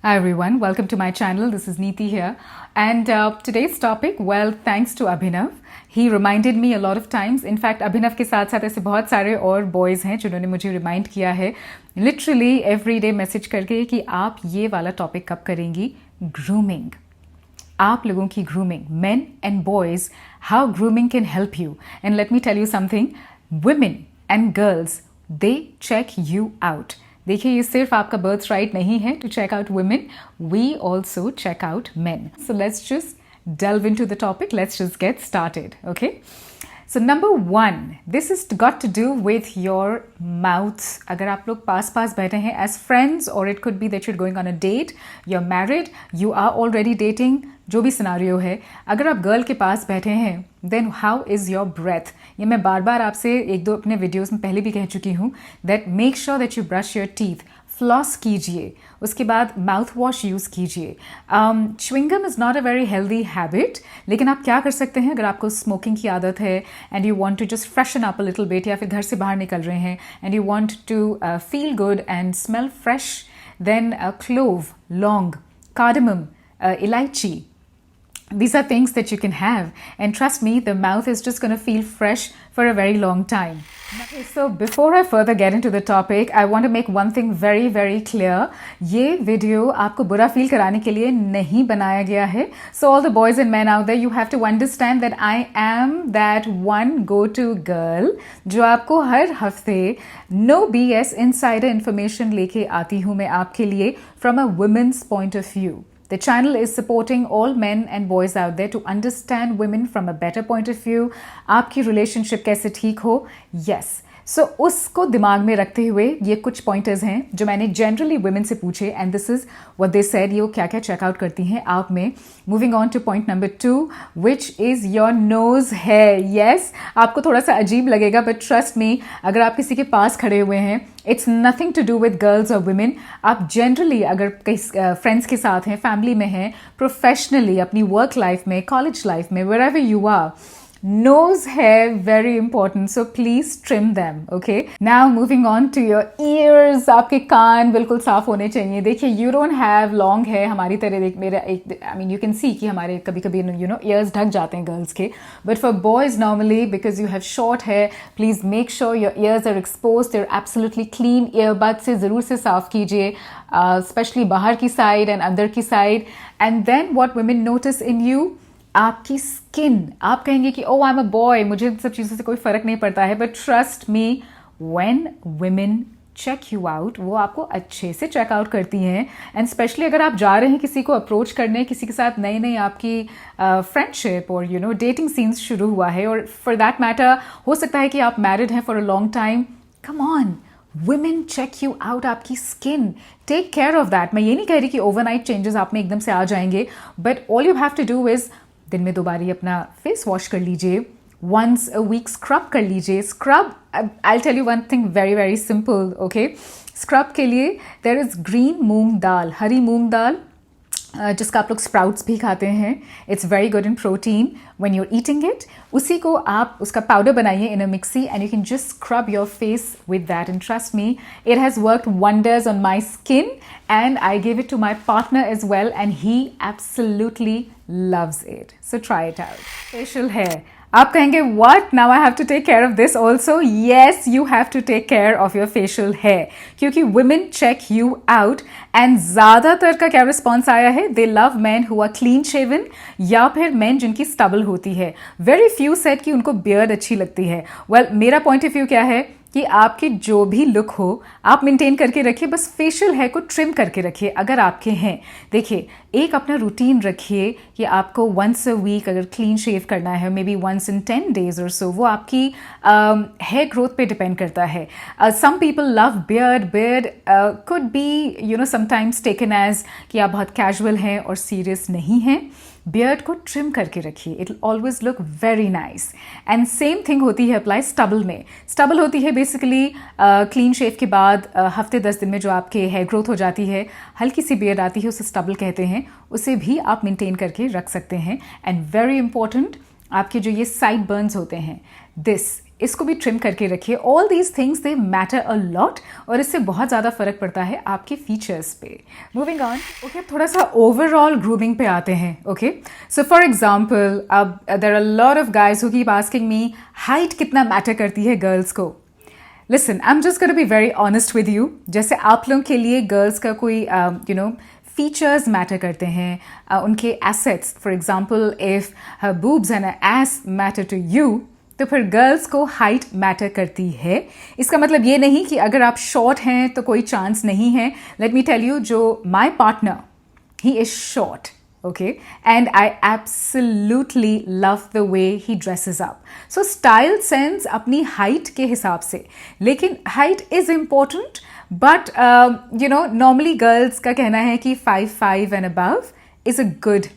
Hi everyone, welcome to my channel. This is Neeti here. And today's topic, well, thanks to Abhinav. He reminded me a lot of times. In fact, Abhinav के साथ साथ ऐसे बहुत सारे और boys हैं जिन्होंने मुझे रिमाइंड किया है literally every day मैसेज करके कि आप ये वाला टॉपिक कब करेंगी. Grooming. आप लोगों की grooming, men and boys, how grooming can help you. And let me tell you something, women and girls, they check you out. देखिए ये सिर्फ आपका बर्थ राइट नहीं है to check out women, we also check out men. So let's just delve into the topic. Let's just get started, okay? So number one, this is got to do with your mouth. अगर आप लोग पास बैठे हैं as friends, or it could be that you're going on a date, you're married, you are already dating, जो भी scenario है, अगर आप गर्ल के पास बैठे हैं then how is your breath? ये मैं बार बार आपसे एक दो अपने वीडियोस में पहले भी कह चुकी हूँ that make sure that you brush your teeth. Floss कीजिए, उसके बाद माउथ वॉश यूज़ कीजिए. Chewing gum is not a very healthy habit, लेकिन आप क्या कर सकते हैं अगर आपको स्मोकिंग की आदत है and you want to just freshen up a little bit, या फिर घर से बाहर निकल रहे हैं and you want to feel good and smell fresh, then clove, लौंग, कार्डमम, इलायची. These are things that you can have, and trust me, the mouth is just going to feel fresh for a very long time. Okay, so before I further get into the topic, I want to make one thing very, very clear. ये video आपको बुरा feel कराने के लिए नहीं बनाया गया है. So all the boys and men out there, you have to understand that I am that one go-to girl जो आपको हर हफ्ते no BS insider information लेके आती हूँ मैं आपके लिए from a women's point of view. The channel is supporting all men and boys out there to understand women from a better point of view. आपकी relationship कैसे ठीक हो? Yes. So उसको दिमाग में रखते हुए ये कुछ पॉइंटर्स हैं जो मैंने जनरली वुमेन से पूछे, and this is what they said, ये वो क्या क्या चेकआउट करती हैं आप में. Moving on to point number 2, which is your nose hair. Yes, आपको थोड़ा सा अजीब लगेगा, बट ट्रस्ट मी, अगर आप किसी के पास खड़े हुए हैं, it's nothing to do with girls और वुमेन. आप जनरली अगर कहीं फ्रेंड्स के साथ हैं, फैमिली में हैं, प्रोफेशनली, अपनी वर्क लाइफ में, कॉलेज लाइफ में, wherever you are, nose hair very important, so please trim them. Okay, now moving on to your ears. आपके कान बिल्कुल साफ होने चाहिए. देखिए, you don't have long hair हमारी तरह. देख मेरा एक, I mean you can see कि हमारे कभी कभी ears ढक जाते हैं गर्ल्स के, but for boys normally because you have short hair, please make sure your ears are exposed, they're absolutely clean. earbud से ज़रूर से साफ कीजिए, especially बाहर की साइड एंड अंदर की side. And then what women notice in you, आपकी स्किन. आप कहेंगे कि ओ आई एम अ बॉय, मुझे इन सब चीज़ों से कोई फ़र्क नहीं पड़ता है, but trust me, when women check you out, वो आपको अच्छे से चेकआउट करती हैं. एंड स्पेशली अगर आप जा रहे हैं किसी को अप्रोच करने, किसी के साथ नई नई आपकी फ्रेंडशिप और डेटिंग सीन्स शुरू हुआ है, और फॉर दैट मैटर हो सकता है कि आप मैरिड हैं for a long time. Come on, women check you out. आपकी skin, take care of that. मैं ये नहीं कह रही कि ओवरनाइट चेंजेस आप में एकदम से आ जाएंगे, but all you have to do is दिन में 2 बारी अपना फेस वॉश कर लीजिए, वंस अ वीक स्क्रब कर लीजिए. Scrub, I tell you one thing very very simple. Okay, scrub के लिए there is green moong dal, हरी मूंग दाल, जिसका आप लोग स्प्राउट्स भी खाते हैं. It's very good in protein when you're eating it. उसी को आप उसका पाउडर बनाइए in a mixie and you can just scrub your face with that. And trust me, it has worked wonders on my skin and I gave it to my partner as well, and he absolutely loves it. So try it out. Facial hair. आप कहेंगे what? Now I have to take care of this also? Yes, you have to take care of your facial hair, क्योंकि women check you out, and ज़्यादातर का क्या response आया है, they love men who are clean shaven, या फिर men जिनकी stubble होती है. Very few said कि उनको beard अच्छी लगती है. Well, मेरा point of view क्या है कि आपकी जो भी लुक हो आप मेंटेन करके रखिए, बस फेशियल हेयर को ट्रिम करके रखिए अगर आपके हैं. देखिए, एक अपना रूटीन रखिए कि आपको वंस अ वीक अगर क्लीन शेव करना है, maybe once in 10 days और सो, वो आपकी हेयर ग्रोथ पे डिपेंड करता है. Some people love beard could be sometimes taken as कि आप बहुत कैजुअल हैं और सीरियस नहीं हैं. बियर्ड को ट्रिम करके रखिए, it will always look very nice. And same thing होती है अप्लाई स्टबल में. स्टबल होती है बेसिकली क्लीन शेव के बाद हफ्ते 10 दिन में जो आपके हेयर ग्रोथ हो जाती है, हल्की सी बियर्ड आती है, उसे स्टबल कहते हैं. उसे भी आप मेंटेन करके रख सकते हैं. एंड वेरी इंपॉर्टेंट, आपके जो ये साइड बर्न्स होते हैं, दिस इसको भी ट्रिम करके रखिए. All these things they matter a lot और इससे बहुत ज़्यादा फ़र्क पड़ता है आपके फीचर्स पे. Moving on. ओके, थोड़ा सा ओवरऑल ग्रूमिंग पे आते हैं. ओके, सो फॉर एग्जाम्पल, अब there are lot of guys who keep asking me height कितना मैटर करती है गर्ल्स को. Listen, I am just gonna be very honest with you. जैसे आप लोगों के लिए गर्ल्स का कोई फीचर्स मैटर करते हैं, उनके assets, for example if her boobs and ass matter to you, तो फिर गर्ल्स को हाइट मैटर करती है. इसका मतलब ये नहीं कि अगर आप शॉर्ट हैं तो कोई चांस नहीं है. लेट मी टेल यू, जो my partner, he is short. Okay, and I absolutely love the way he dresses up. So style sense अपनी height के हिसाब से, लेकिन height is important, but normally girls का कहना है कि 5'5" and above is a good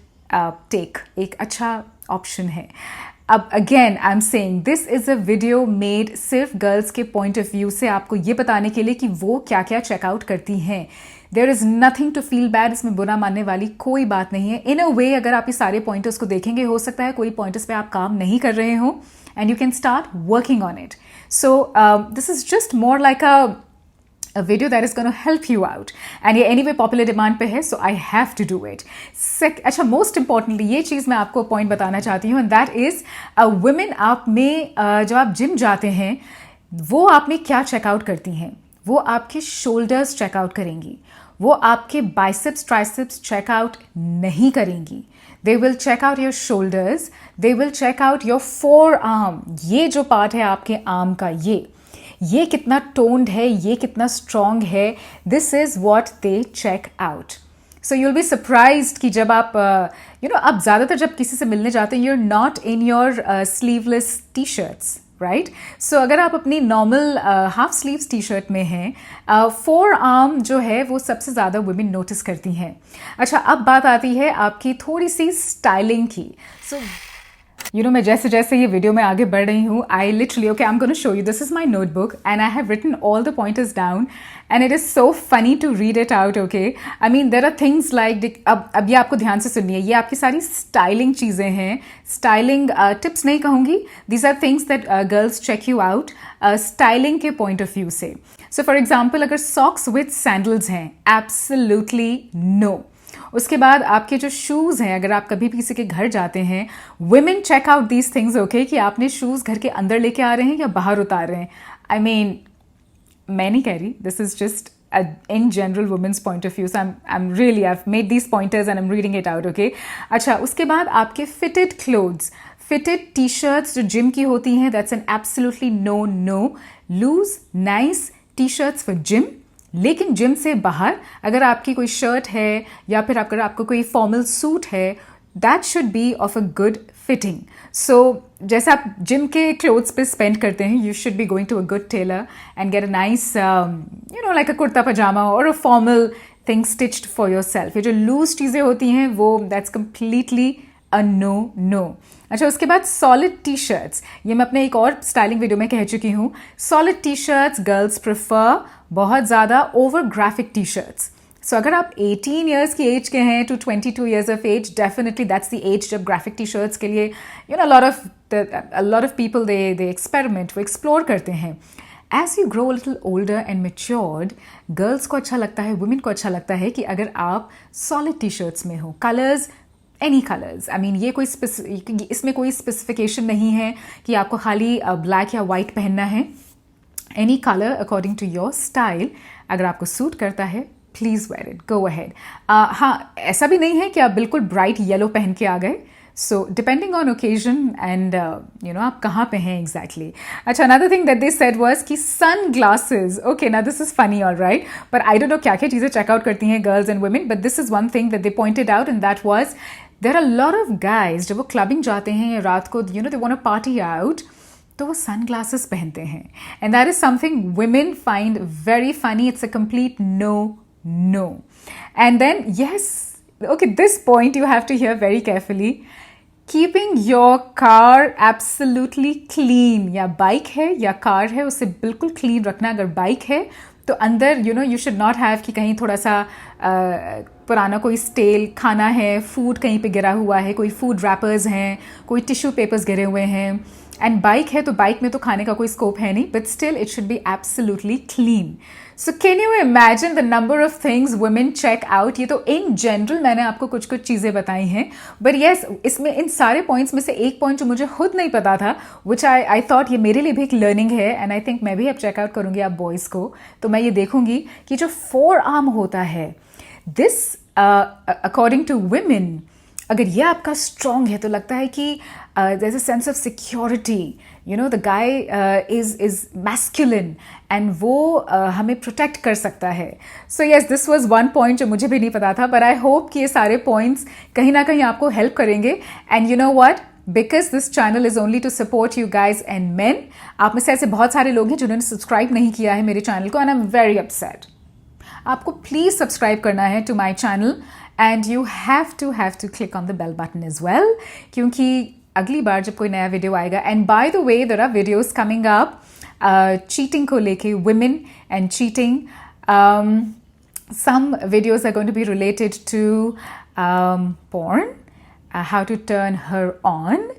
take, एक अच्छा option है. अब again I am saying this is a video made सिर्फ गर्ल्स के पॉइंट ऑफ व्यू से, आपको ये बताने के लिए कि वो क्या क्या चेकआउट करती हैं. There is nothing to feel bad, इसमें बुरा मानने वाली कोई बात नहीं है. इन अ वे अगर आप इस सारे पॉइंटर्स को देखेंगे, हो सकता है कोई पॉइंटर्स पे आप काम नहीं कर रहे हो and you can start working on it. So this is just more like a video that is going to help you out, and ये anyway popular demand पे है, so I have to do it. अच्छा, most importantly ये चीज़ मैं आपको point बताना चाहती हूँ, and that is women आप में जब आप जिम जाते हैं, वो आप में क्या चेकआउट करती हैं? वो आपके शोल्डर्स चेकआउट करेंगी, वो आपके बाइसेप्स ट्राइसेप्स चेकआउट नहीं करेंगी. They will check out your shoulders, they will check out your forearm. ये जो पार्ट है आपके आर्म का, ये कितना टोन्ड है, ये कितना स्ट्रॉन्ग है, this is what they check out. So you'll be surprised कि जब आप आप ज़्यादातर जब किसी से मिलने जाते हैं, you are not in your sleeveless T shirts, right. So अगर आप अपनी normal half sleeves T shirt में हैं, फोर आर्म जो है वो सबसे ज़्यादा वुमेन नोटिस करती हैं. अच्छा, अब बात आती है आपकी थोड़ी सी स्टाइलिंग की. सो मैं जैसे जैसे ये वीडियो में आगे बढ़ रही हूँ, I literally, okay, I am gonna show you, this is my notebook and I have written all the pointers down and it is so funny to read it out. Okay, I mean there are things like, अब ये आपको ध्यान से सुनिए, ये आपकी सारी styling चीज़ें हैं. स्टाइलिंग टिप्स नहीं कहूँगी, these are things that girls check you out styling के पॉइंट ऑफ व्यू से. सो फॉर एग्जाम्पल, अगर सॉक्स विथ सैंडल्स हैं, एब्सोल्युटली नो. उसके बाद आपके जो शूज़ हैं, अगर आप कभी भी किसी के घर जाते हैं, women check out these things. Okay, कि आपने शूज़ घर के अंदर लेके आ रहे हैं या बाहर उतार रहे हैं. आई मीन, मैं नहीं कह रही, this is just in general women's point of view, so I've made these pointers and I'm reading it out. Okay, अच्छा, उसके बाद आपके fitted clothes, fitted t-shirts जो जिम की होती हैं, that's an absolutely no. Loose nice t-shirts for gym, लेकिन gym से बाहर अगर आपकी कोई शर्ट है या फिर अगर आपको कोई फॉर्मल सूट है, that should be of a good fitting. So जैसे आप जिम के क्लोथ्स पे स्पेंड करते हैं, you should be going to a good tailor and get a nice like a kurta pajama और a formal thing stitched for yourself. ये जो loose चीज़ें होती हैं वो दैट्स कम्प्लीटली अ नो. अच्छा, उसके बाद सॉलिड टी शर्ट्स, ये मैं अपने एक और स्टाइलिंग वीडियो में कह चुकी हूँ. Solid T shirts girls prefer बहुत ज़्यादा over graphic T shirts. So अगर आप 18 ईयर्स की एज के हैं to 22 years of age, definitely that's the age जब ग्राफिक टी शर्ट्स के लिए lot of people they experiment, वो एक्सप्लोर करते हैं. As you grow little older and matured, girls को अच्छा लगता है, वुमेन को अच्छा लगता है कि अगर आप सॉलिड टी शर्ट्स में हो. Colours, any colours, I mean ये कोई इसमें कोई स्पेसिफिकेशन नहीं है कि आपको खाली ब्लैक या वाइट पहनना है. Any colour according to your style, अगर आपको सूट करता है, please wear it, go ahead. हाँ, ऐसा भी नहीं है कि आप बिल्कुल ब्राइट येलो पहन के आ गए. So depending on occasion and आप कहाँ पे हैं एग्जैक्टली. अच्छा, another thing that they said was कि sun glasses. Okay, now this is funny all right, but I don't know क्या क्या चीज़ें चेकआउट करती हैं girls and women, but this is one thing that they pointed out and that was there are lot of guys जब वो clubbing जाते हैं या रात को they want to party out, तो वो सन ग्लासेस पहनते हैं. And that is something women find very funny. It's a complete no. And then yes, okay, this point you have to hear very carefully. Keeping your car absolutely clean, या bike है या car है, उसे बिल्कुल clean रखना. अगर bike है तो अंदर यू शुड नॉट हैव कि कहीं थोड़ा सा पुराना कोई स्टेल खाना है, फूड कहीं पे गिरा हुआ है, कोई फूड रैपर्स हैं, कोई टिश्यू पेपर्स गिरे हुए हैं, एंड बाइक है तो बाइक में तो खाने का कोई स्कोप है नहीं, but still it should be absolutely clean. So can you imagine the number of things women check out. ये तो इन जनरल मैंने आपको कुछ कुछ चीज़ें बताई हैं, बट येस इसमें इन सारे पॉइंट्स में से एक पॉइंट जो मुझे खुद नहीं पता था, विच आई थॉट ये मेरे लिए भी एक लर्निंग है, एंड आई थिंक मैं भी अब चेकआउट करूँगी आप बॉयज़ को, तो मैं ये देखूंगी कि जो फोर आर्म होता है, दिस अकॉर्डिंग टू वुमेन, अगर ये आपका स्ट्रॉन्ग है तो लगता है कि there is a sense of security, you know the guy is masculine, and वो हमें प्रोटेक्ट कर सकता है. So yes this was one point जो मुझे भी नहीं पता था, बट आई होप कि ये सारे पॉइंट्स कहीं ना कहीं आपको हेल्प करेंगे. And you know what, because this channel is only to support you guys and men. आप में से ऐसे बहुत सारे लोग हैं जिन्होंने सब्सक्राइब नहीं किया है मेरे चैनल को, and I am very upset. आपको प्लीज सब्सक्राइब करना है to my channel, and you have to click on the bell button as well, क्योंकि अगली बार जब कोई नया वीडियो आएगा, and by the way there are videos coming up cheating को लेके, women and cheating. some videos are going to be related to porn, how to turn her on,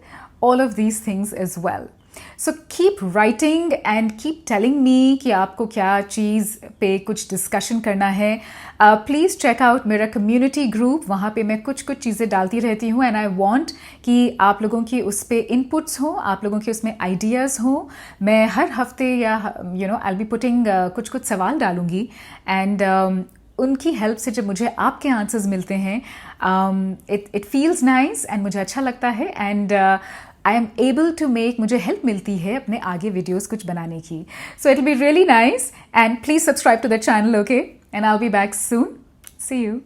all of these things as well. So keep writing and keep telling me कि आपको क्या चीज़ पे कुछ discussion करना है. Please check out मेरा community group, वहाँ पे मैं कुछ कुछ चीज़ें डालती रहती हूँ, एंड आई वांट कि आप लोगों की उस पर इनपुट्स हों, आप लोगों के उसमें आइडियाज़ हों. मैं हर हफ्ते या you know I will be putting कुछ कुछ सवाल डालूंगी, एंड उनकी हेल्प से जब मुझे आपके आंसर्स मिलते हैं, इट फील्स नाइस एंड मुझे अच्छा लगता है, and I am able to make, मुझे हेल्प मिलती है अपने आगे वीडियोस कुछ बनाने की. So it will be really nice, and please subscribe to the channel, okay, and I will be back soon. See you.